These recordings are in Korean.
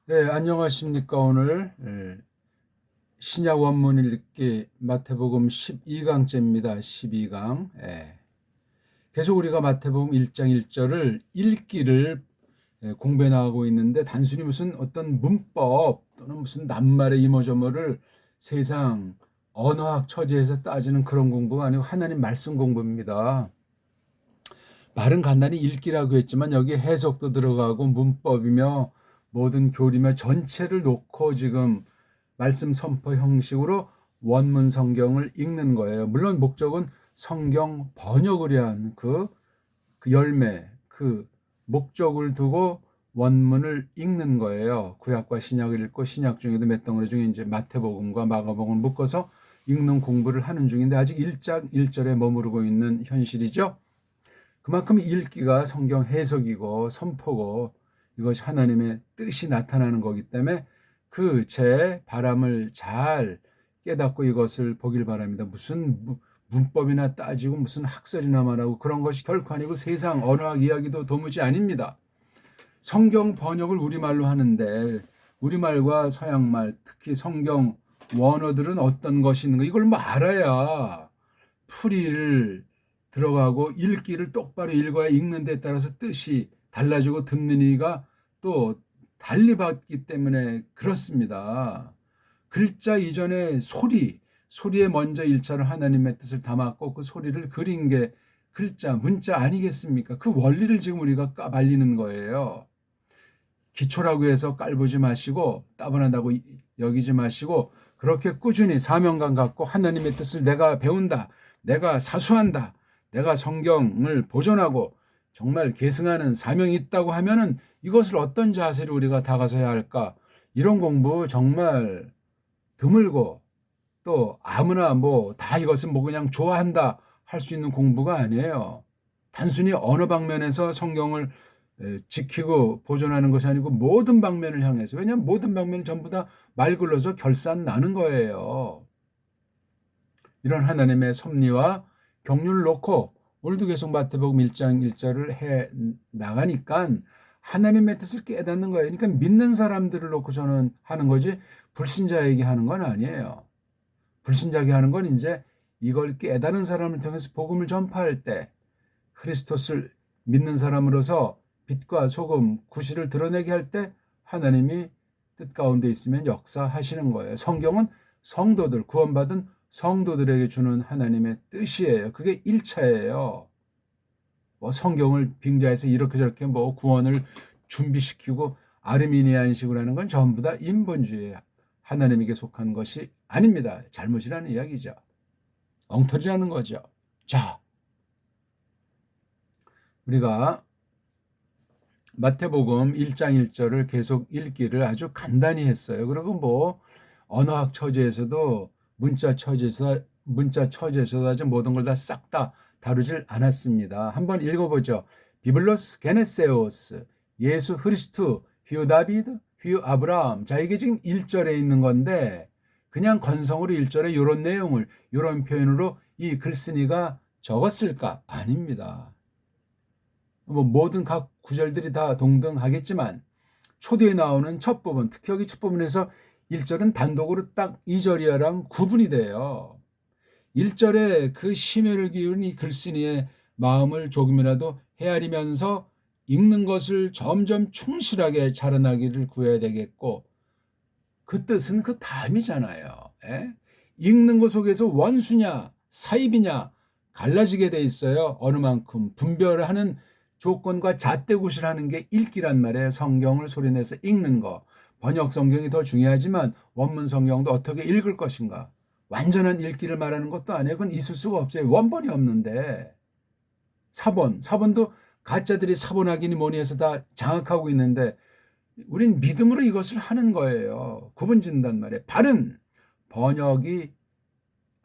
네, 안녕하십니까. 오늘 신약 원문 읽기 마태복음 12강째입니다. 12강. 계속 우리가 마태복음 1장 1절을 읽기를 공부해 나가고 있는데, 단순히 무슨 어떤 문법 또는 무슨 낱말의 이모저모를 세상 언어학 처지에서 따지는 그런 공부가 아니고 하나님 말씀 공부입니다. 말은 간단히 읽기라고 했지만 여기 해석도 들어가고 문법이며 모든 교리며 전체를 놓고 지금 말씀 선포 형식으로 원문 성경을 읽는 거예요. 물론 목적은 성경 번역을 위한 그 열매, 그 목적을 두고 원문을 읽는 거예요. 구약과 신약을 읽고 신약 중에도 몇 덩어리 중에 이제 마태복음과 마가복음을 묶어서 읽는 공부를 하는 중인데 아직 1장 1절에 머무르고 있는 현실이죠. 그만큼 읽기가 성경 해석이고 선포고 이것이 하나님의 뜻이 나타나는 거기 때문에 그 제 바람을 잘 깨닫고 이것을 보길 바랍니다. 무슨 문법이나 따지고 무슨 학설이나 말하고 그런 것이 결코 아니고 세상 언어학 이야기도 도무지 아닙니다. 성경 번역을 우리말로 하는데 우리말과 서양말, 특히 성경 원어들은 어떤 것이 있는가 이걸 뭐 알아야 풀이를 들어가고 읽기를 똑바로 읽어야 읽는 데 따라서 뜻이 달라지고 듣는 이가 또 달리 받기 때문에 그렇습니다. 글자 이전에 소리에 먼저 일차로 하나님의 뜻을 담았고 그 소리를 그린 게 글자, 문자 아니겠습니까? 그 원리를 지금 우리가 까발리는 거예요. 기초라고 해서 깔보지 마시고 따분하다고 여기지 마시고 그렇게 꾸준히 사명감 갖고 하나님의 뜻을 내가 배운다, 내가 사수한다, 내가 성경을 보존하고 정말 계승하는 사명이 있다고 하면은 이것을 어떤 자세로 우리가 다가서야 할까? 이런 공부 정말 드물고 또 아무나 뭐 다 이것은 뭐 그냥 좋아한다 할 수 있는 공부가 아니에요. 단순히 어느 방면에서 성경을 지키고 보존하는 것이 아니고 모든 방면을 향해서, 왜냐하면 모든 방면이 전부 다 말글러서 결산 나는 거예요. 이런 하나님의 섭리와 경륜을 놓고 오늘도 계속 마태복음 1장 1절을 해 나가니까 하나님의 뜻을 깨닫는 거예요. 그러니까 믿는 사람들을 놓고 저는 하는 거지 불신자에게 하는 건 아니에요. 불신자에게 하는 건 이제 이걸 깨닫는 사람을 통해서 복음을 전파할 때 크리스토스를 믿는 사람으로서 빛과 소금, 구실을 드러내게 할 때 하나님이 뜻 가운데 있으면 역사하시는 거예요. 성경은 성도들, 구원받은 성도들에게 주는 하나님의 뜻이에요. 그게 1차예요. 뭐 성경을 빙자해서 이렇게 저렇게 뭐 구원을 준비시키고 아르미니안식으로 하는 건 전부 다 인본주의예요. 하나님에게 속한 것이 아닙니다. 잘못이라는 이야기죠. 엉터리라는 거죠. 자, 우리가 마태복음 1장 1절을 계속 읽기를 아주 간단히 했어요. 그리고 뭐 언어학 처지에서도 문자 처지에서도 아주 모든 걸 다 싹 다 다루질 않았습니다. 한번 읽어보죠. 비블로스 게네세오스 예수 그리스도 휴 다비드 휴 아브라함. 자, 이게 지금 1절에 있는 건데 그냥 건성으로 1절에 이런 내용을 이런 표현으로 이 글쓴이가 적었을까? 아닙니다. 뭐 모든 각 구절들이 다 동등하겠지만 초대에 나오는 첫 부분, 특히 여기 첫 부분에서 1절은 단독으로 딱 2절이랑 구분이 돼요. 1절에 그 심혈을 기울인 이 글쓴이의 마음을 조금이라도 헤아리면서 읽는 것을 점점 충실하게 자라나기를 구해야 되겠고, 그 뜻은 그 다음이잖아요. 예? 읽는 것 속에서 원수냐 사입이냐 갈라지게 돼 있어요. 어느 만큼 분별하는 조건과 잣대굿을 하는 게 읽기란 말이에요. 성경을 소리내서 읽는 거. 번역 성경이 더 중요하지만 원문 성경도 어떻게 읽을 것인가. 완전한 읽기를 말하는 것도 아니에요. 그건 있을 수가 없어요. 원본이 없는데. 사본도 가짜들이 사본하기니 뭐니 해서 다 장악하고 있는데 우린 믿음으로 이것을 하는 거예요. 구분 짓는단 말이에요. 바른 번역이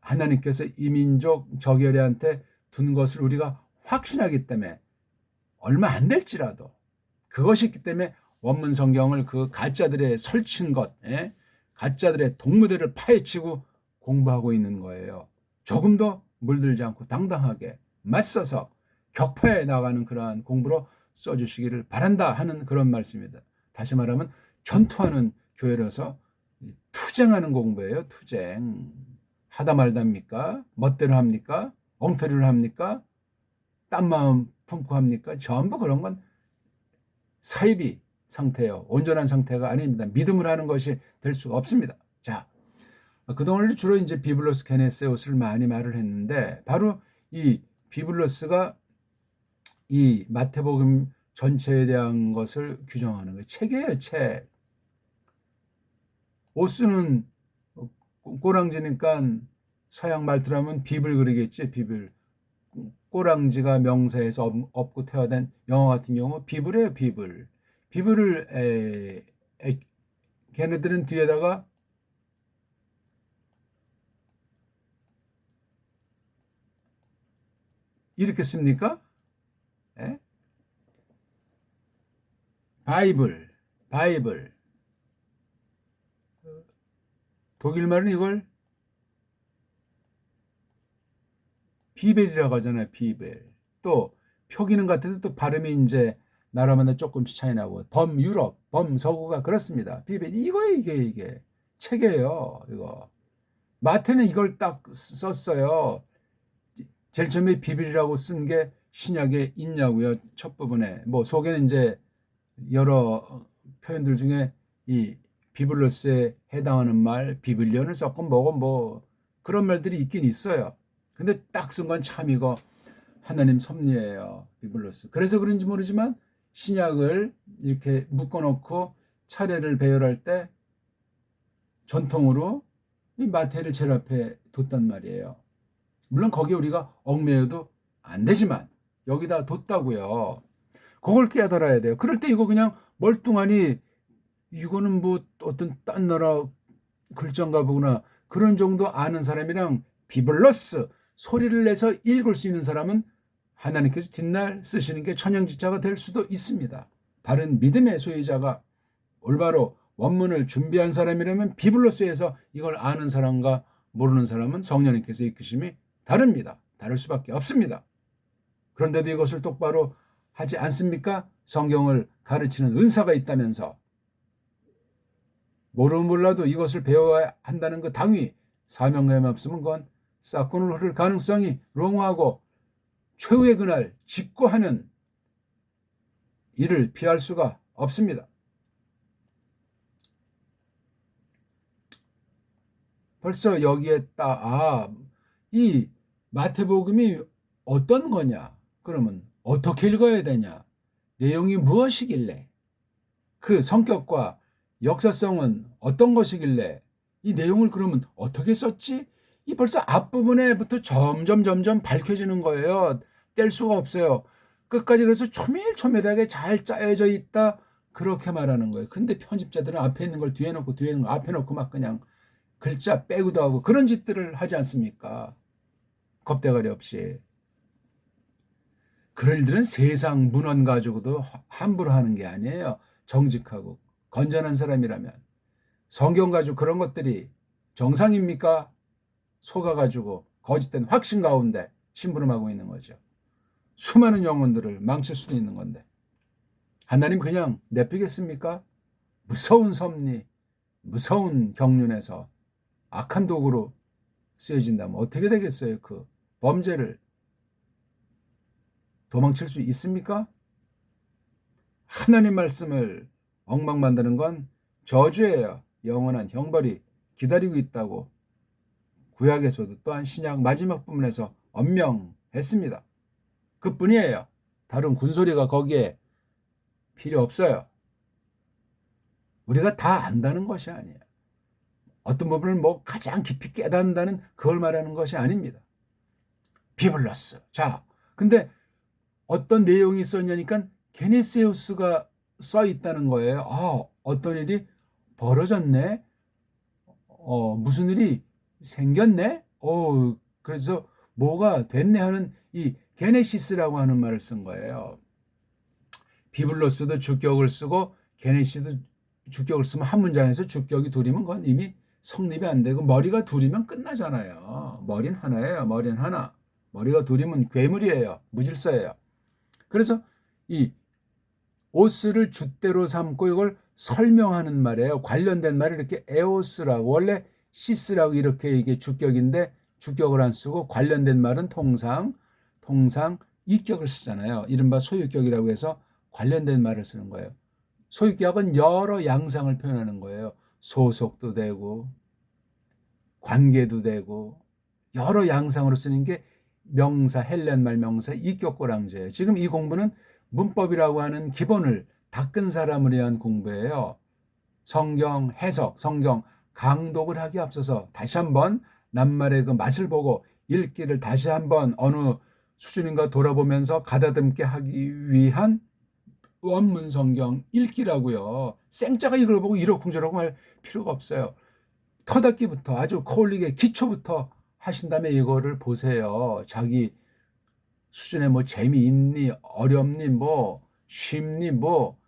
하나님께서 이민족 저결애한테 둔 것을 우리가 확신하기 때문에 얼마 안 될지라도 그것이 있기 때문에 원문 성경을 그 가짜들의 설친 것, 가짜들의 동무대를 파헤치고 공부하고 있는 거예요. 조금 더 물들지 않고 당당하게 맞서서 격파해 나가는 그러한 공부로 써주시기를 바란다 하는 그런 말씀입니다. 다시 말하면 전투하는 교회라서 투쟁하는 공부예요. 투쟁. 하다 말답니까? 멋대로 합니까? 엉터리를 합니까? 딴 마음 품고 합니까? 전부 그런 건 사이비 상태예요. 온전한 상태가 아닙니다. 믿음을 하는 것이 될 수가 없습니다. 자, 그동안 주로 이제 비블로스 게네세우스를 많이 말을 했는데, 바로 이 비블로스가 이 마태복음 전체에 대한 것을 규정하는 거예요. 책이에요, 책. 오스는 꼬랑지니까 서양 말투로 하면 비블 그러겠지, 비블. 꼬랑지가 명사에서 없고 태화된 영어 같은 경우 비블이에요, 비블. 비블을 걔네들은 뒤에다가 이렇게 씁니까? 에? 바이블, 바이블. 독일말은 이걸 비벨이라고 하잖아요, 비벨. 또 표기는 같아도 또 발음이 이제 나라마다 조금씩 차이 나고, 범유럽, 범서구가 그렇습니다. 비벨 이거예요, 이게 책이에요, 이거. 마태는 이걸 딱 썼어요. 제일 처음에 비벨이라고 쓴 게 신약에 있냐고요. 첫 부분에 뭐 속에는 이제 여러 표현들 중에 이 비블로스에 해당하는 말, 비블리언을 썼고 뭐고 뭐 그런 말들이 있긴 있어요. 근데 딱 쓴 건 참 이거 하나님 섭리예요, 비블로스. 그래서 그런지 모르지만 신약을 이렇게 묶어놓고 차례를 배열할 때 전통으로 이 마태를 제일 앞에 뒀단 말이에요. 물론 거기에 우리가 얽매여도 안 되지만 여기다 뒀다고요. 그걸 깨달아야 돼요. 그럴 때 이거 그냥 멀뚱하니 이거는 뭐 어떤 딴 나라 글자인가 보구나 그런 정도 아는 사람이랑 비블러스 소리를 내서 읽을 수 있는 사람은 하나님께서 뒷날 쓰시는 게 천연지자가 될 수도 있습니다. 바른 믿음의 소유자가 올바로 원문을 준비한 사람이라면 비블러스에서 이걸 아는 사람과 모르는 사람은 성령님께서 이끄심이 다릅니다. 다를 수밖에 없습니다. 그런데도 이것을 똑바로 하지 않습니까? 성경을 가르치는 은사가 있다면서 모르면 몰라도 이것을 배워야 한다는 그 당위, 사명감이 없으면 그건 싹군을 흐를 가능성이 롱하고 최후의 그날 직고하는 일을 피할 수가 없습니다. 벌써 여기에 이 마태복음이 어떤 거냐? 그러면 어떻게 읽어야 되냐? 내용이 무엇이길래? 그 성격과 역사성은 어떤 것이길래? 이 내용을 그러면 어떻게 썼지? 이 벌써 앞부분에부터 점점 밝혀지는 거예요. 뗄 수가 없어요. 끝까지 그래서 초밀초밀하게 잘 짜여져 있다. 그렇게 말하는 거예요. 근데 편집자들은 앞에 있는 걸 뒤에 놓고 뒤에 있는 걸 앞에 놓고 막 그냥 글자 빼기도 하고 그런 짓들을 하지 않습니까? 겁대가리 없이. 그런 일들은 세상 문헌 가지고도 함부로 하는 게 아니에요. 정직하고 건전한 사람이라면. 성경 가지고 그런 것들이 정상입니까? 속아가지고 거짓된 확신 가운데 심부름하고 있는 거죠. 수많은 영혼들을 망칠 수도 있는 건데 하나님 그냥 냅두겠습니까? 무서운 섭리, 무서운 경륜에서 악한 도구로 쓰여진다면 어떻게 되겠어요? 그 범죄를 도망칠 수 있습니까? 하나님 말씀을 엉망만드는 건 저주예요. 영원한 형벌이 기다리고 있다고 구약에서도 또한 신약 마지막 부분에서 엄명했습니다. 그뿐이에요. 다른 군소리가 거기에 필요 없어요. 우리가 다 안다는 것이 아니에요. 어떤 부분을 뭐 가장 깊이 깨닫는다는 그걸 말하는 것이 아닙니다. 비블러스. 자, 근데 어떤 내용이 써있냐니까 게네세우스가 써 있다는 거예요. 어떤 일이 벌어졌네. 무슨 일이 생겼네. 그래서 뭐가 됐네 하는 이 게네시스라고 하는 말을 쓴 거예요. 비블러스도 주격을 쓰고 게네시스도 주격을 쓰면 한 문장에서 주격이 둘이면 그건 이미 성립이 안 되고 머리가 둘이면 끝나잖아요. 머리는 하나예요. 머리는 하나. 머리가 둘이면 괴물이에요. 무질서예요. 그래서 이 오스를 줏대로 삼고 이걸 설명하는 말이에요. 관련된 말을 이렇게 에오스라고, 원래 시스라고 이렇게 이게 주격인데 주격을 안 쓰고 관련된 말은 통상 이격을 쓰잖아요. 이른바 소유격이라고 해서 관련된 말을 쓰는 거예요. 소유격은 여러 양상을 표현하는 거예요. 소속도 되고 관계도 되고 여러 양상으로 쓰는 게 명사, 헬렌말 명사 이격고랑제예요. 지금 이 공부는 문법이라고 하는 기본을 닦은 사람을 위한 공부예요. 성경 해석, 성경 강독을 하기 앞서서 다시 한번 낱말의 그 맛을 보고 읽기를 다시 한번 어느 수준인가 돌아보면서 가다듬게 하기 위한 원문 성경 읽기라고요. 생짜가 이걸 보고 이러쿵저러쿵 할 필요가 없어요. 터닫기부터 아주 코올리게 기초부터 하신 다음에 이거를 보세요. 자기 수준에 뭐 재미있니 어렵니 뭐 쉽니 뭐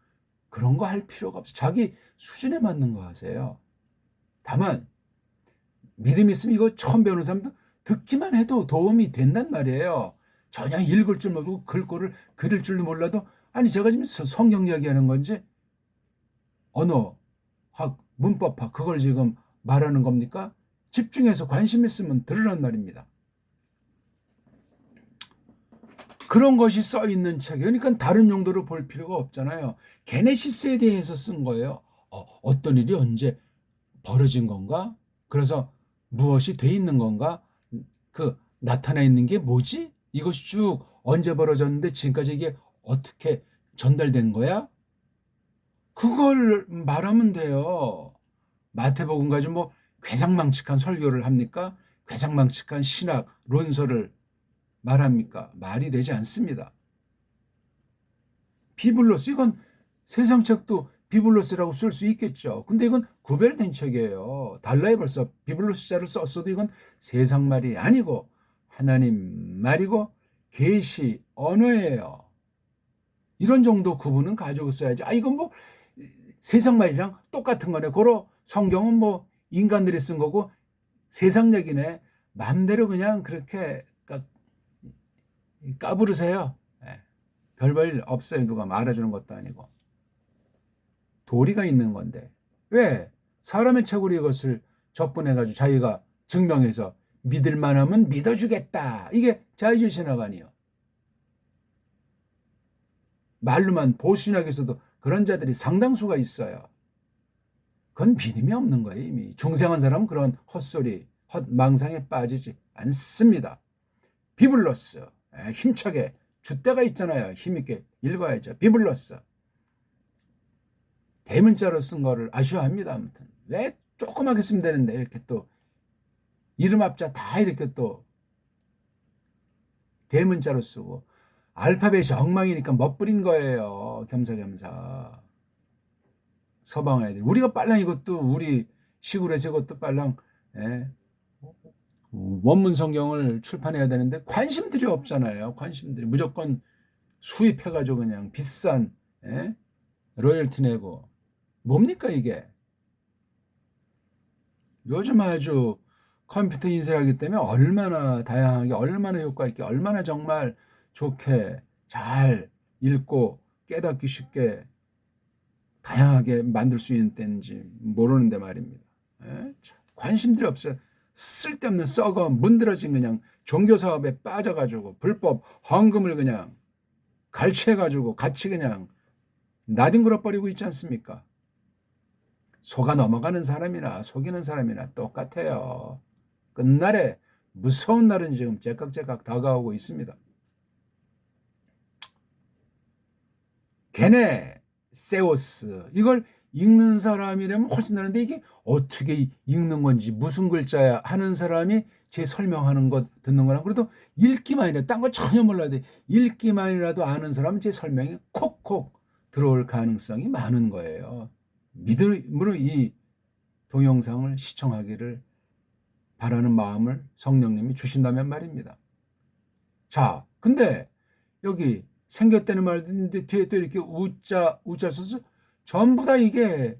그런 거 할 필요가 없어요. 자기 수준에 맞는 거 하세요. 다만 믿음 있으면 이거 처음 배우는 사람도 듣기만 해도 도움이 된단 말이에요. 전혀 읽을 줄 모르고 글꼴을 그릴 줄도 몰라도 아니 제가 지금 성경 이야기하는 건지 언어학, 문법학 그걸 지금 말하는 겁니까? 집중해서 관심 있으면 들으란 말입니다. 그런 것이 써 있는 책, 그러니까 다른 용도로 볼 필요가 없잖아요. 게네시스에 대해서 쓴 거예요. 어떤 일이 언제 벌어진 건가? 그래서 무엇이 돼 있는 건가? 그 나타나 있는 게 뭐지? 이것이 쭉 언제 벌어졌는데 지금까지 이게 어떻게 전달된 거야? 그걸 말하면 돼요. 마태복음 가지고 뭐 괴상망측한 설교를 합니까? 괴상망측한 신학論설을 말합니까? 말이 되지 않습니다. 비블로스, 이건 세상 책도 비블로스라고 쓸 수 있겠죠. 근데 이건 구별된 책이에요. 달라요. 벌써 비블로스자를 썼어도 이건 세상 말이 아니고 하나님 말이고 계시 언어예요. 이런 정도 구분은 가지고 써야지. 이건 뭐 세상 말이랑 똑같은 거네. 고로 성경은 뭐 인간들이 쓴 거고 세상 얘기네. 마음대로 그냥 그렇게 까부르세요. 별볼 없어요. 누가 말해주는 것도 아니고. 도리가 있는 건데. 왜? 사람의 책으로 이것을 접근해가지고 자기가 증명해서 믿을 만하면 믿어주겠다. 이게 자유주의 신학 아니에요. 말로만 보수신학에서도 그런 자들이 상당수가 있어요. 그건 믿음이 없는 거예요. 이미. 중생한 사람은 그런 헛소리, 헛망상에 빠지지 않습니다. 비블로스. 힘차게 줏대가 있잖아요. 힘있게 읽어야죠. 비블로스. 대문자로 쓴 거를 아쉬워합니다. 아무튼 왜 조그맣게 쓰면 되는데 이렇게 또 이름 앞자 다 이렇게 또 대문자로 쓰고 알파벳이 엉망이니까 멋부린 거예요. 겸사겸사. 서방 애들. 우리가 빨랑 이것도 우리 시골에서 이것도 빨랑 원문 성경을 출판해야 되는데 관심들이 없잖아요. 관심들이 무조건 수입해가지고 그냥 비싼 로열티 내고 뭡니까 이게? 요즘 아주 컴퓨터 인쇄하기 때문에 얼마나 다양하게 얼마나 효과 있게 얼마나 정말 좋게 잘 읽고 깨닫기 쉽게 다양하게 만들 수 있는 때인지 모르는데 말입니다. 관심들이 없어요. 쓸데없는 썩어 문드러진 그냥 종교사업에 빠져가지고 불법 헌금을 그냥 갈취해가지고 같이 그냥 나뒹굴어버리고 있지 않습니까? 속아 넘어가는 사람이나 속이는 사람이나 똑같아요. 끝날에 무서운 날은 지금 제깍제깍 다가오고 있습니다. 게네세오스 이걸 읽는 사람이라면 훨씬 나는데 이게 어떻게 읽는 건지 무슨 글자야 하는 사람이 제 설명하는 것 듣는 거랑 그래도 읽기만이라도 딴 거 전혀 몰라야 돼. 읽기만이라도 아는 사람은 제 설명이 콕콕 들어올 가능성이 많은 거예요. 믿음으로 이 동영상을 시청하기를 바라는 마음을 성령님이 주신다면 말입니다. 자, 근데 여기 생겼다는 말인데 뒤에 또 이렇게 우자 써서 전부 다 이게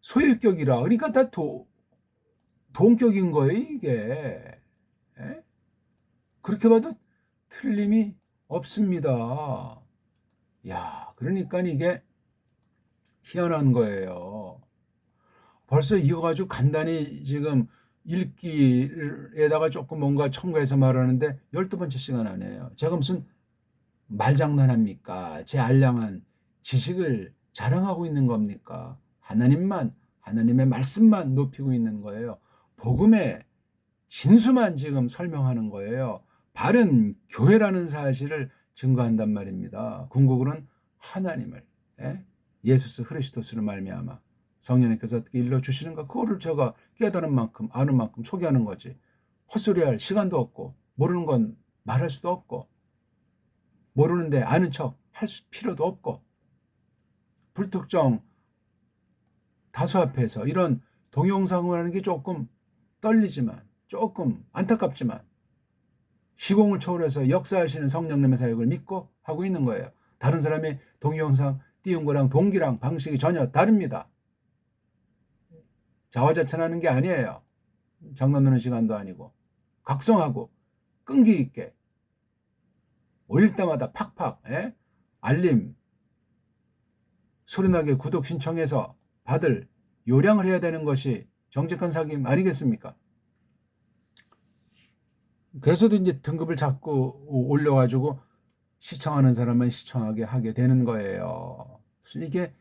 소유격이라 그러니까 다 동격인 거예요 이게. 그렇게 봐도 틀림이 없습니다. 야, 그러니까 이게 희한한 거예요. 벌써 이거 가지고 간단히 지금 읽기에다가 조금 뭔가 첨가해서 말하는데 12번째 시간 아니에요. 제가 무슨 말장난합니까? 제 알량한 지식을 자랑하고 있는 겁니까? 하나님만, 하나님의 말씀만 높이고 있는 거예요. 복음의 진수만 지금 설명하는 거예요. 바른 교회라는 사실을 증거한단 말입니다. 궁극으로는 하나님을, 예수스 그리스도스를 말미암아 성령님께서 어떻게 일러주시는가, 그거를 제가 깨달은 만큼 아는 만큼 소개하는 거지. 헛소리할 시간도 없고, 모르는 건 말할 수도 없고, 모르는데 아는 척 할 필요도 없고, 불특정 다수 앞에서 이런 동영상을 하는 게 조금 떨리지만, 조금 안타깝지만 시공을 초월해서 역사하시는 성령님의 사역을 믿고 하고 있는 거예요. 다른 사람의 동영상 띄운 거랑 동기랑 방식이 전혀 다릅니다. 자화자찬하는 게 아니에요. 장난 넣는 시간도 아니고, 각성하고 끈기 있게 올릴 때마다 팍팍 알림 소리나게 구독 신청해서 받을 요량을 해야 되는 것이 정직한 사귐 아니겠습니까? 그래서도 이제 등급을 자꾸 올려가지고 시청하는 사람은 시청하게 하게 되는 거예요. 무슨 이게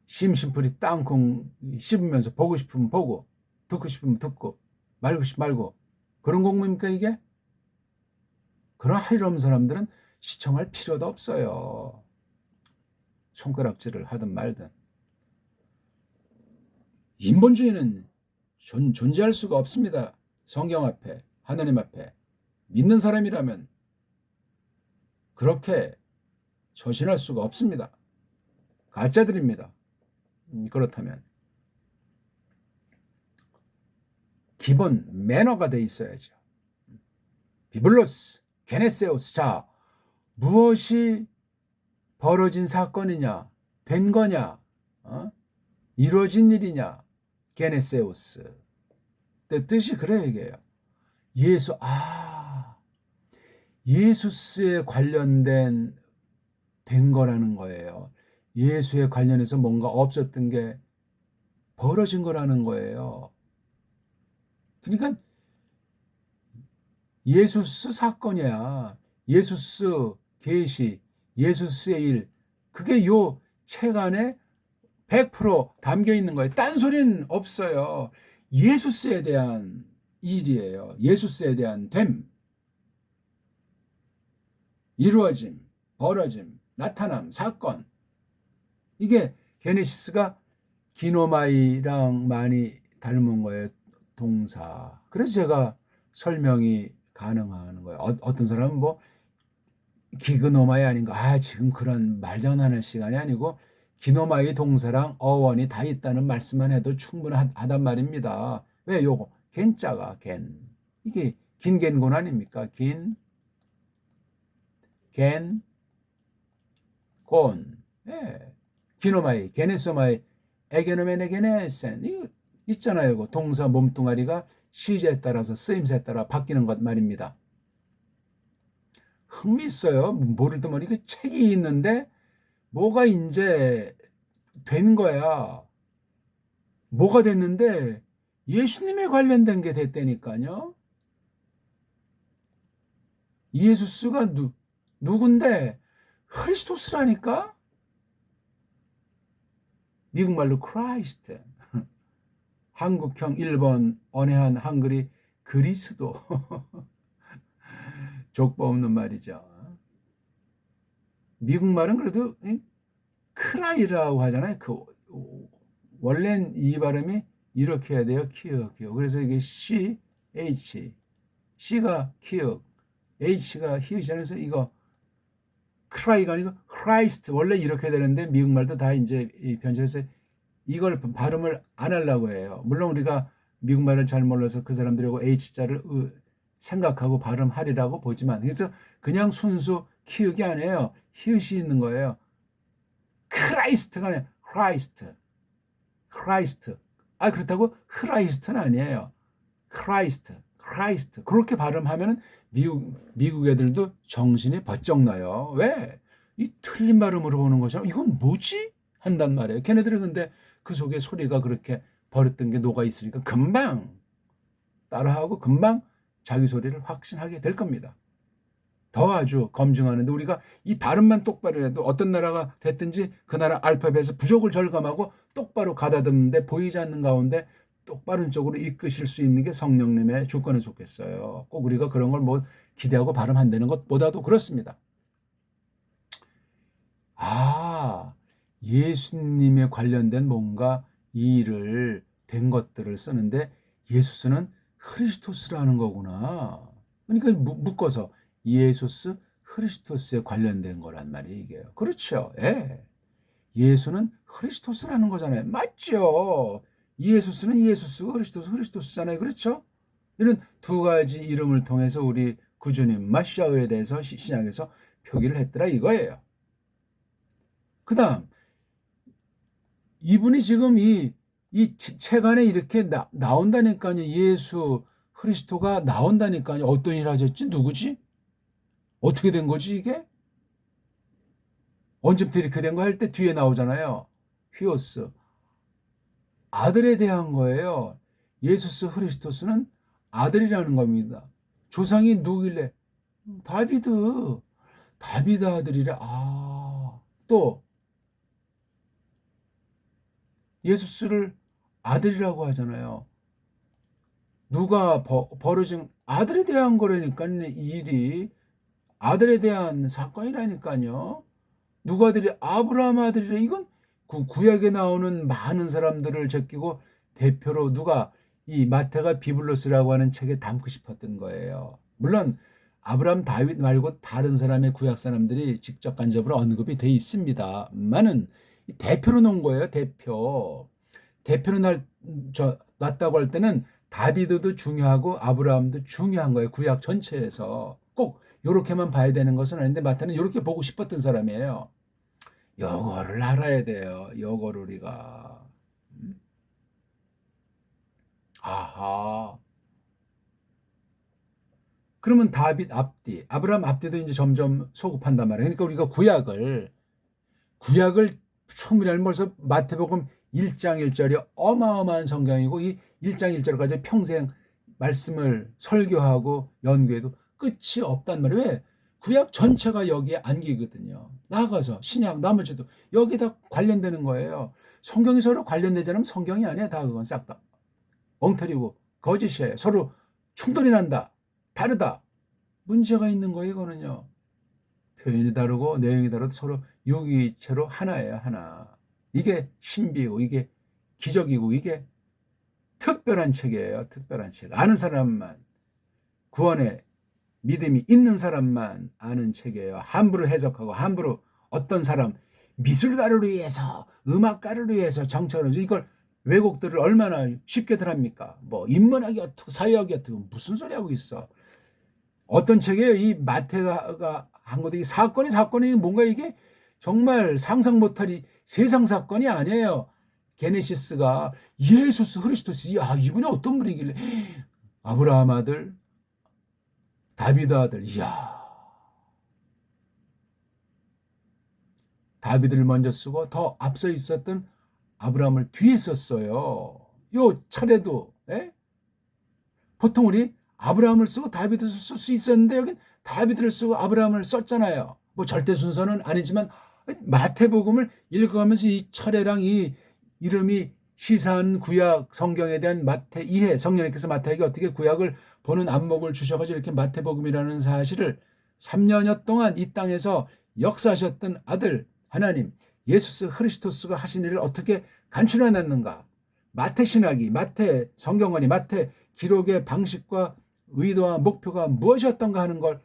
심심풀이 땅콩 씹으면서 보고 싶으면 보고, 듣고 싶으면 듣고, 말고 싶으면 말고, 그런 공부입니까 이게? 그런 할일 없는 사람들은 시청할 필요도 없어요. 손가락질을 하든 말든. 인본주의는 존재할 수가 없습니다. 성경 앞에, 하나님 앞에 믿는 사람이라면 그렇게 처신할 수가 없습니다. 가짜들입니다. 그렇다면 기본 매너가 돼 있어야죠. 비블로스, 게네세우스. 자, 무엇이 벌어진 사건이냐, 된 거냐, 이루어진 일이냐, 게네세우스. 뜻이 그래 얘기해요. 예수스에 관련된 된 거라는 거예요. 예수에 관련해서 뭔가 없었던 게 벌어진 거라는 거예요. 그러니까 예수스 사건이야. 예수스 계시, 예수스의 일, 그게 요 책 안에 100% 담겨 있는 거예요. 딴소리는 없어요. 예수스에 대한 일이에요. 예수스에 대한 됨, 이루어짐, 벌어짐, 나타남, 사건. 이게 게네시스가 기노마이랑 많이 닮은 거예요. 동사. 그래서 제가 설명이 가능한 거예요. 어떤 사람은 뭐 기그노마이 아닌가, 지금 그런 말장난할 시간이 아니고 기노마이 동사랑 어원이 다 있다는 말씀만 해도 충분하단 말입니다. 왜 요거 겐자가 겐, 이게 긴겐곤 아닙니까? 곤. 기노마이, 게네소마이, 에게노메네게네센, 이거 있잖아요. 이거 동사 몸뚱아리가 시제에 따라서 쓰임새에 따라 바뀌는 것 말입니다. 흥미있어요. 모를 때 보니 그 책이 있는데 뭐가 이제 된 거야. 뭐가 됐는데 예수님에 관련된 게 됐다니까요. 예수스가 누군데? 크리스토스라니까? 미국말로 크라이스트. 한국형 1번 언해한 한글이 그리스도. 족보 없는 말이죠. 미국말은 그래도 크라이라고 하잖아요. 원래는 이 발음이 이렇게 해야 돼요. 키읔. 그래서 이게 C, H, C가 키읔, H가 히읗이잖아요. 그래서 이거 크라이가 아니고 크라이스트, 원래 이렇게 되는데 미국말도 다 이제 변질해서 이걸 발음을 안 하려고 해요. 물론 우리가 미국말을 잘 몰라서 그 사람들하고 H자를 생각하고 발음하리라고 보지만, 그래서 그냥 순수 키읔이 아니에요. 히읗이 있는 거예요. 크라이스트가 아니에요. 크라이스트. 그렇다고 크라이스트는 아니에요. 크라이스트. 그렇게 발음하면 미국 애들도 정신이 번쩍 나요. 왜? 이 틀린 발음으로 보는 것처럼 이건 뭐지? 한단 말이에요. 걔네들은 근데 그 속에 소리가 그렇게 버렸던 게 녹아 있으니까 금방 따라하고 금방 자기 소리를 확신하게 될 겁니다. 더 아주 검증하는데 우리가 이 발음만 똑바로 해도 어떤 나라가 됐든지 그 나라 알파벳에서 부족을 절감하고 똑바로 가다듬는데 보이지 않는 가운데 똑바른 쪽으로 이끄실 수 있는 게 성령님의 주권에 속했어요. 꼭 우리가 그런 걸 뭐 기대하고 발음한다는 것보다도 그렇습니다. 아, 예수님에 관련된 뭔가 일을 된 것들을 쓰는데 예수스는 크리스토스라는 거구나. 그러니까 묶어서 예수스 크리스토스에 관련된 거란 말이에요, 이게. 그렇죠. 예. 예수는 크리스토스라는 거잖아요. 맞죠? 예수스는 예수스, 크리스토스잖아요. 그렇죠? 이런 두 가지 이름을 통해서 우리 구주님 마시아에 대해서 신약에서 표기를 했더라 이거예요. 그 다음 이분이 지금 이 책 안에 이렇게 나온다니까요. 예수 그리스도가 나온다니까요. 어떤 일 하셨지? 누구지? 어떻게 된 거지 이게? 언제부터 이렇게 된 거 할 때 뒤에 나오잖아요. 휘오스. 아들에 대한 거예요. 예수스 그리스도스는 아들이라는 겁니다. 조상이 누구길래? 다비드. 다비드 아들이래. 아, 또 예수스를 아들이라고 하잖아요. 누가 벌어진 아들에 대한 거라니까 이 일이 아들에 대한 사건이라니까요. 누가 아들이 아브라함 아들이래. 이건 구약에 나오는 많은 사람들을 제끼고 대표로 누가 이 마태가 비블로스라고 하는 책에 담고 싶었던 거예요. 물론 아브라함 다윗 말고 다른 사람의 구약 사람들이 직접 간접으로 언급이 돼 있습니다만은 대표로 놓은 거예요. 대표로 놨다고 할 때는 다비드도 중요하고 아브라함도 중요한 거예요. 구약 전체에서 꼭 이렇게만 봐야 되는 것은 아닌데 마태는 이렇게 보고 싶었던 사람이에요. 요거를 알아야 돼요. 요거를 우리가. 아하. 그러면 다윗 앞뒤, 아브라함 앞뒤도 이제 점점 소급한단 말이에요. 그러니까 우리가 구약을 충분히 알면 벌써 마태복음 1장 1절이 어마어마한 성경이고 이 1장 1절까지 평생 말씀을 설교하고 연구해도 끝이 없단 말이에요. 왜? 구약 전체가 여기에 안기거든요. 나아가서 신약 나머지도 여기다 관련되는 거예요. 성경이 서로 관련되지 않으면 성경이 아니야. 다 그건 싹 다 엉터리고 거짓이에요. 서로 충돌이 난다. 다르다. 문제가 있는 거예요. 이거는요. 표현이 다르고 내용이 다르도 서로 유기체로 하나예요. 하나. 이게 신비고 이게 기적이고 이게 특별한 책이에요. 특별한 책. 아는 사람만 구원의 믿음이 있는 사람만 아는 책이에요. 함부로 해석하고 함부로 어떤 사람 미술가를 위해서 음악가를 위해서 정책을 이걸 왜곡들을 얼마나 쉽게들 합니까? 뭐 인문학이 어떻고 사회학이 어떻고 무슨 소리 하고 있어. 어떤 책에 이 마태가 한 것도 이 사건이 뭔가 이게 정말 상상 못할 이 세상 사건이 아니에요. 게네시스가 예수스 그리스도스 이분이 어떤 분이길래 아브라함 아들 다비드 아들 다비드를 먼저 쓰고 더 앞서 있었던 아브라함을 뒤에 썼어요. 요 차례도 보통 우리 아브라함을 쓰고 다비드를 쓸 수 있었는데 여긴 다비드를 쓰고 아브라함을 썼잖아요. 뭐 절대 순서는 아니지만 마태복음을 읽어가면서 이 차례랑 이 이름이 시사한 구약 성경에 대한 마태 이해 성령님께서 마태에게 어떻게 구약을 보는 안목을 주셔가지고 이렇게 마태복음이라는 사실을 3년여 동안 이 땅에서 역사하셨던 아들 하나님 예수스 크리스토스가 하신 일을 어떻게 간추려냈는가. 마태 신학이 마태 성경관이 마태 기록의 방식과 의도와 목표가 무엇이었던가 하는 걸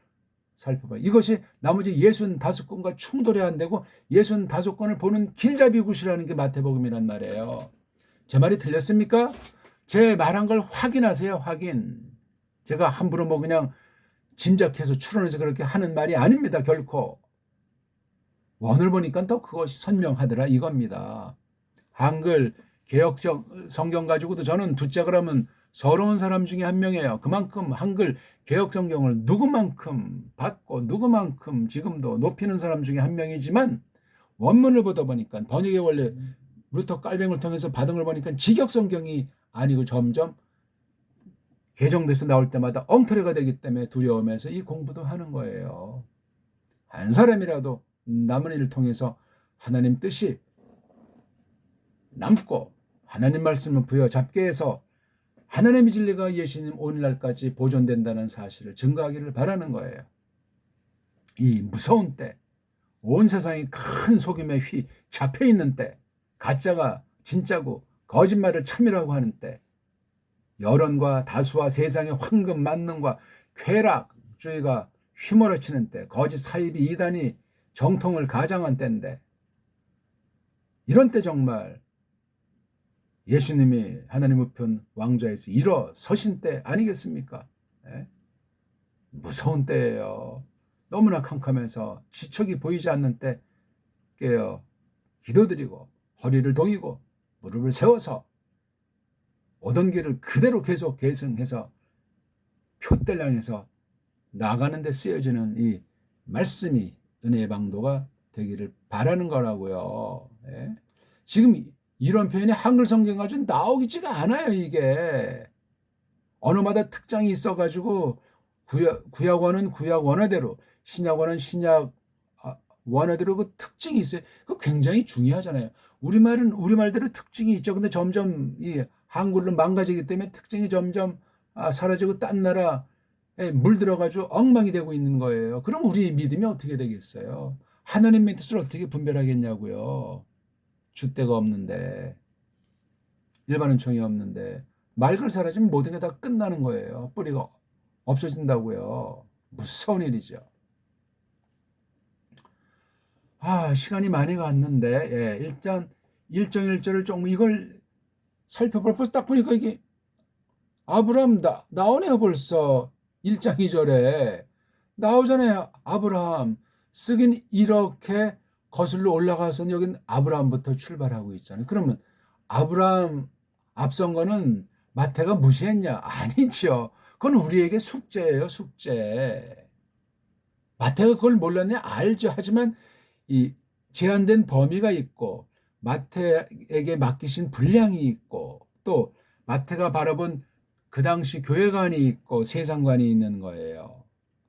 살펴봐요. 이것이 나머지 65권과 충돌이 안 되고 65권을 보는 길잡이 굿이라는 게 마태복음이란 말이에요. 제 말이 틀렸습니까? 제 말한 걸 확인하세요. 확인. 제가 함부로 뭐 그냥 짐작해서 추론해서 그렇게 하는 말이 아닙니다. 결코. 원을 보니까 또 그것이 선명하더라 이겁니다. 한글 개혁적 성경 가지고도 저는 두짝을 하면 서러운 사람 중에 한 명이에요. 그만큼 한글 개역 성경을 누구만큼 받고 누구만큼 지금도 높이는 사람 중에 한 명이지만 원문을 보다 보니까 번역의 원래 루터 깔뱅을 통해서 받은 걸 보니까 직역 성경이 아니고 점점 개정돼서 나올 때마다 엉터리가 되기 때문에 두려움에서 이 공부도 하는 거예요. 한 사람이라도 남은 일을 통해서 하나님 뜻이 남고 하나님 말씀을 부여잡게 해서 하나님의 진리가 예수님 오늘날까지 보존된다는 사실을 증거하기를 바라는 거예요. 이 무서운 때, 온 세상이 큰 속임에 잡혀있는 때, 가짜가 진짜고 거짓말을 참이라고 하는 때, 여론과 다수와 세상의 황금 만능과 쾌락주의가 휘몰아치는 때, 거짓 사이비 이단이 정통을 가장한 때인데, 이런 때 정말 예수님이 하나님 우편 왕좌에서 일어서신 때 아니겠습니까? 네? 무서운 때예요. 너무나 캄캄해서 지척이 보이지 않는 때 깨어 기도드리고 허리를 동이고 무릎을 세워서 오던 길을 그대로 계속 계승해서 표대를 향해서 나가는 데 쓰여지는 이 말씀이 은혜의 방도가 되기를 바라는 거라고요. 네? 지금 이런 표현이 한글 성경 가지고 나오지가 않아요. 이게 언어마다 특장이 있어가지고 구약어는 구약 원어대로, 신약어는 신약 원어대로 그 특징이 있어요. 그거 굉장히 중요하잖아요. 우리말은 우리말대로 특징이 있죠. 근데 점점 이 한글로 망가지기 때문에 특징이 점점 사라지고 딴 나라에 물들어가지고 엉망이 되고 있는 거예요. 그럼 우리 믿음이 어떻게 되겠어요? 하나님의 뜻을 어떻게 분별하겠냐고요. 줏대가 없는데, 일반 은총이 없는데, 말글 사라지면 모든 게 다 끝나는 거예요. 뿌리가 없어진다고요. 무서운 일이죠. 시간이 많이 갔는데, 일단 1장1절을 조금 이걸 살펴볼, 벌써 딱 보니까 이게 아브라함 나오네요. 벌써 1장 2절에 나오잖아요. 아브라함 쓰긴 이렇게 거슬러 올라가서는 여긴 아브라함부터 출발하고 있잖아요. 그러면 아브라함 앞선 거는 마태가 무시했냐? 아니죠. 그건 우리에게 숙제예요. 숙제. 마태가 그걸 몰랐냐? 알죠. 하지만 이 제한된 범위가 있고 마태에게 맡기신 분량이 있고 또 마태가 바라본 그 당시 교회관이 있고 세상관이 있는 거예요.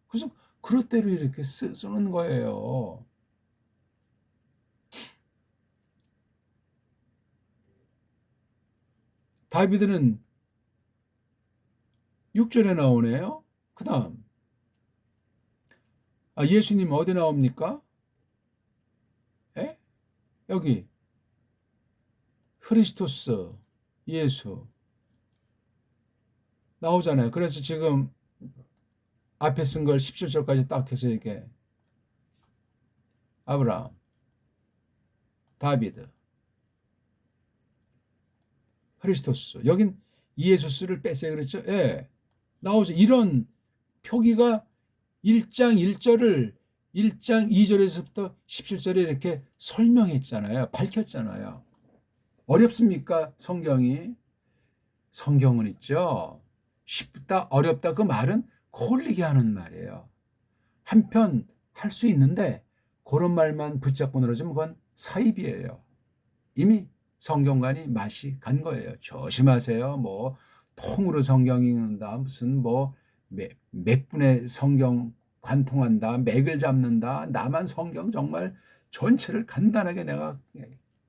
그래서 그릇대로 이렇게 쓰는 거예요. 다비드는 6절에 나오네요. 그 다음 예수님 어디 나옵니까? 에? 여기 크리스토스 예수 나오잖아요. 그래서 지금 앞에 쓴 걸 17절까지 딱 해서 이렇게 아브라함, 다비드, 크리스토스. 여긴 이에수스를 뺐어요. 그렇죠? 예. 나오죠. 이런 표기가 1장 1절을 1장 2절에서부터 17절에 이렇게 설명했잖아요. 밝혔잖아요. 어렵습니까? 성경이. 성경은 있죠. 쉽다, 어렵다 그 말은 홀리게 하는 말이에요. 한편 할 수 있는데 그런 말만 붙잡고 늘어지면 그건 사입이에요. 이미 성경관이 맛이 간 거예요. 조심하세요. 뭐 통으로 성경 읽는다. 무슨 뭐 몇 분의 성경 관통한다. 맥을 잡는다. 나만 성경 정말 전체를 간단하게 내가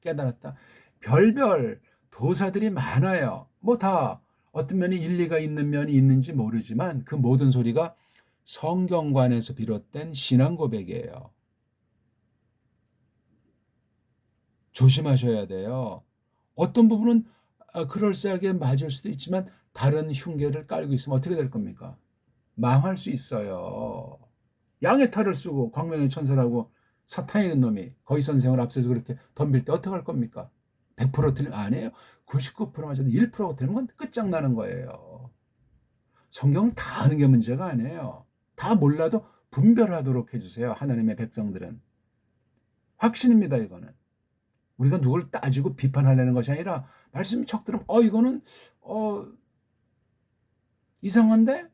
깨달았다. 별별 도사들이 많아요. 뭐 다 어떤 면이 일리가 있는 면이 있는지 모르지만 그 모든 소리가 성경관에서 비롯된 신앙 고백이에요. 조심하셔야 돼요. 어떤 부분은 그럴싸하게 맞을 수도 있지만 다른 흉계를 깔고 있으면 어떻게 될 겁니까? 망할 수 있어요. 양의 탈을 쓰고 광명의 천사라고 사탄이라는 놈이 거기 선생을 앞서서 그렇게 덤빌 때 어떻게 할 겁니까? 100% 틀리면 아니에요. 99% 맞아도 1%가 틀리면 끝장나는 거예요. 성경을 다 아는 게 문제가 아니에요. 다 몰라도 분별하도록 해주세요. 하나님의 백성들은. 확신입니다. 이거는. 우리가 누굴 따지고 비판하려는 것이 아니라 말씀 척 들으면 이거는 이상한데?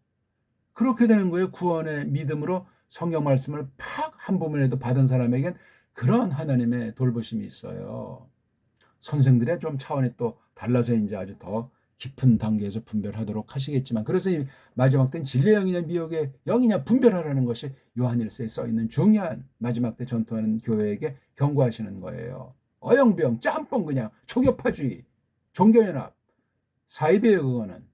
그렇게 되는 거예요. 구원의 믿음으로 성경 말씀을 팍 한 부분이라도 받은 사람에겐 그런 하나님의 돌보심이 있어요. 선생들의 좀 차원이 또 달라서 이제 아주 더 깊은 단계에서 분별하도록 하시겠지만, 그래서 이 마지막 때는 진리의 영이냐 미혹의 영이냐 분별하라는 것이 요한일서에 써 있는 중요한 마지막 때 전투하는 교회에게 경고하시는 거예요. 어영부영 짬뽕 그냥 초교파주의, 종교연합, 사이비예요. 그거는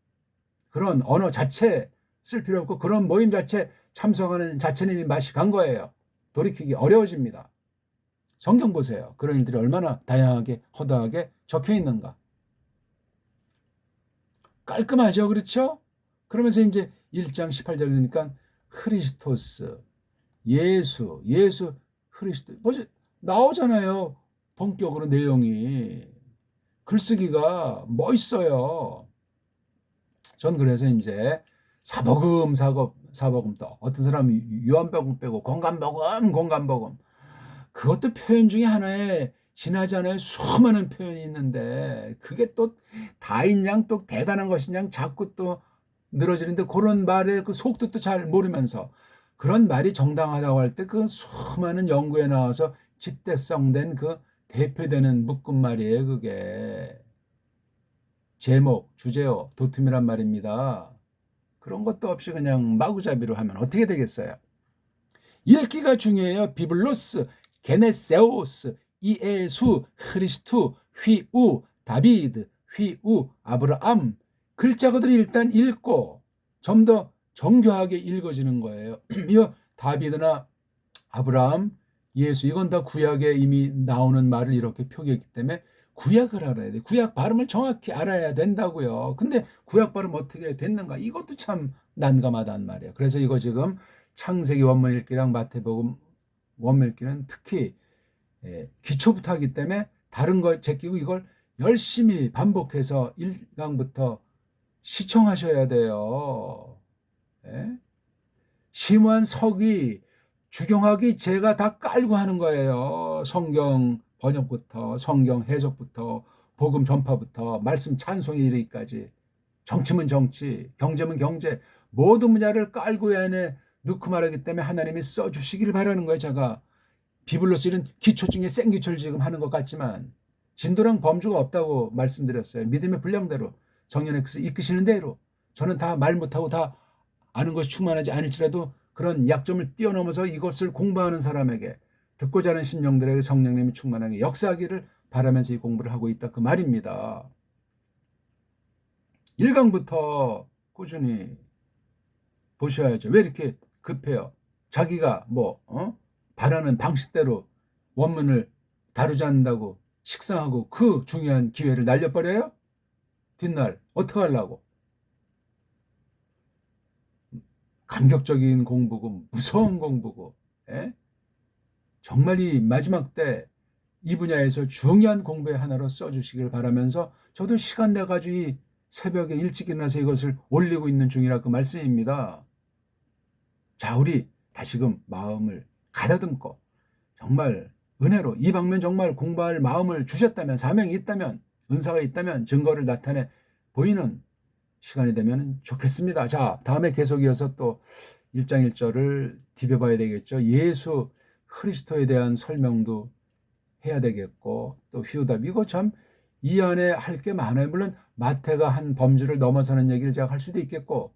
그런 언어 자체 쓸 필요 없고 그런 모임 자체 참석하는 자체는 이미 맛이 간 거예요. 돌이키기 어려워집니다. 성경 보세요. 그런 일들이 얼마나 다양하게 허다하게 적혀 있는가. 깔끔하죠. 그렇죠? 그러면서 이제 1장 18절 이니까 크리스토스, 예수, 크리스토. 뭐지? 나오잖아요. 본격으로 내용이. 글쓰기가 멋있어요. 전 그래서 이제 사복음 또 어떤 사람은 요한복음 빼고 공간복음 그것도 표현 중에 하나에 지나지 않아요. 수많은 표현이 있는데 그게 또 다인 양 또 대단한 것인 양 자꾸 또 늘어지는데 그런 말의 그 속뜻도 잘 모르면서 그런 말이 정당하다고 할 때 그 수많은 연구에 나와서 집대성된 그 대표되는 묶음말이에요. 그게 제목, 주제어, 도툼이란 말입니다. 그런 것도 없이 그냥 마구잡이로 하면 어떻게 되겠어요? 읽기가 중요해요. 비블로스, 게네세오스, 이에수, 크리스투, 휘우, 다비드, 휘우, 아브라함. 글자들이 일단 읽고 좀 더 정교하게 읽어지는 거예요. 이 다비드나 아브라함, 예수 이건 다 구약에 이미 나오는 말을 이렇게 표기했기 때문에 구약을 알아야 돼. 구약 발음을 정확히 알아야 된다고요. 근데 구약 발음 어떻게 됐는가? 이것도 참 난감하단 말이에요. 그래서 이거 지금 창세기 원문 읽기랑 마태복음 원문 읽기는 특히 기초부터 하기 때문에 다른 거 제끼고 이걸 열심히 반복해서 1강부터 시청하셔야 돼요. 예? 심한 서기, 주경하기 제가 다 깔고 하는 거예요. 성경 번역부터 성경 해석부터 복음 전파부터 말씀 찬송에 이르기까지 정치면 정치, 경제면 경제 모든 분야를 깔고 안에 넣고 말하기 때문에 하나님이 써주시기를 바라는 거예요. 제가 비블로스 이런 기초 중에 생기초를 지금 하는 것 같지만 진도랑 범주가 없다고 말씀드렸어요. 믿음의 분량대로 성령께서 이끄시는 대로 저는 다 말 못하고 다 아는 것이 충만하지 않을지라도 그런 약점을 뛰어넘어서 이것을 공부하는 사람에게 듣고자 하는 심령들에게 성령님이 충만하게 역사하기를 바라면서 이 공부를 하고 있다 그 말입니다. 1강부터 꾸준히 보셔야죠. 왜 이렇게 급해요? 자기가 바라는 방식대로 원문을 다루지 않는다고 식상하고 그 중요한 기회를 날려버려요? 뒷날 어떻게 하려고? 감격적인 공부고 무서운 공부고 정말 이 마지막 때 이 분야에서 중요한 공부의 하나로 써주시길 바라면서 저도 시간 내가지고 이 새벽에 일찍 일어나서 이것을 올리고 있는 중이라 그 말씀입니다. 자, 우리 다시금 마음을 가다듬고 정말 은혜로 이 방면 정말 공부할 마음을 주셨다면 사명이 있다면 은사가 있다면 증거를 나타내 보이는 시간이 되면 좋겠습니다. 자, 다음에 계속 이어서 또 1장 1절을 디벼봐야 되겠죠. 예수 그리스도에 대한 설명도 해야 되겠고 또 휴답 이거 참 이 안에 할 게 많아요. 물론 마태가 한 범주를 넘어서는 얘기를 제가 할 수도 있겠고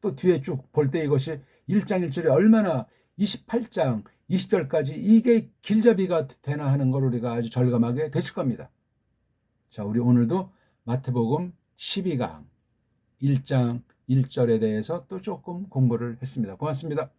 또 뒤에 쭉 볼 때 이것이 1장 1절이 얼마나 28장 20절까지 이게 길잡이가 되나 하는 걸 우리가 아주 절감하게 되실 겁니다. 자, 우리 오늘도 마태복음 12강 1장 1절에 대해서 또 조금 공부를 했습니다. 고맙습니다.